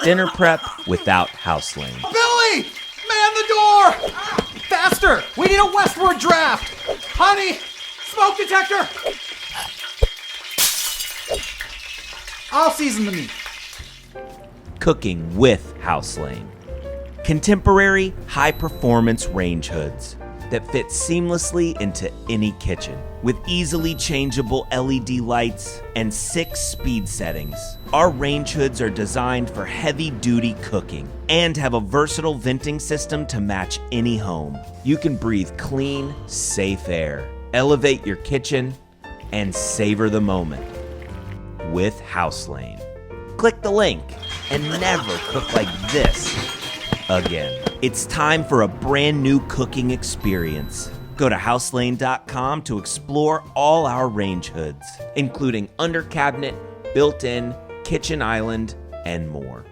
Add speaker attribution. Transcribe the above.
Speaker 1: dinner prep without Hauslane.
Speaker 2: Billy! Man the door! Faster! We need a westward draft! Honey! Smoke detector! I'll season the meat.
Speaker 1: Cooking with Hauslane. Contemporary, high-performance range hoods that fit seamlessly into any kitchen. With easily changeable LED lights and 6 speed settings, our range hoods are designed for heavy-duty cooking and have a versatile venting system to match any home. You can breathe clean, safe air, elevate your kitchen, and savor the moment with Hauslane. Click the link and never cook like this again. It's time for a brand new cooking experience. Go to hauslane.com to explore all our range hoods, including under cabinet, built-in, kitchen island, and more.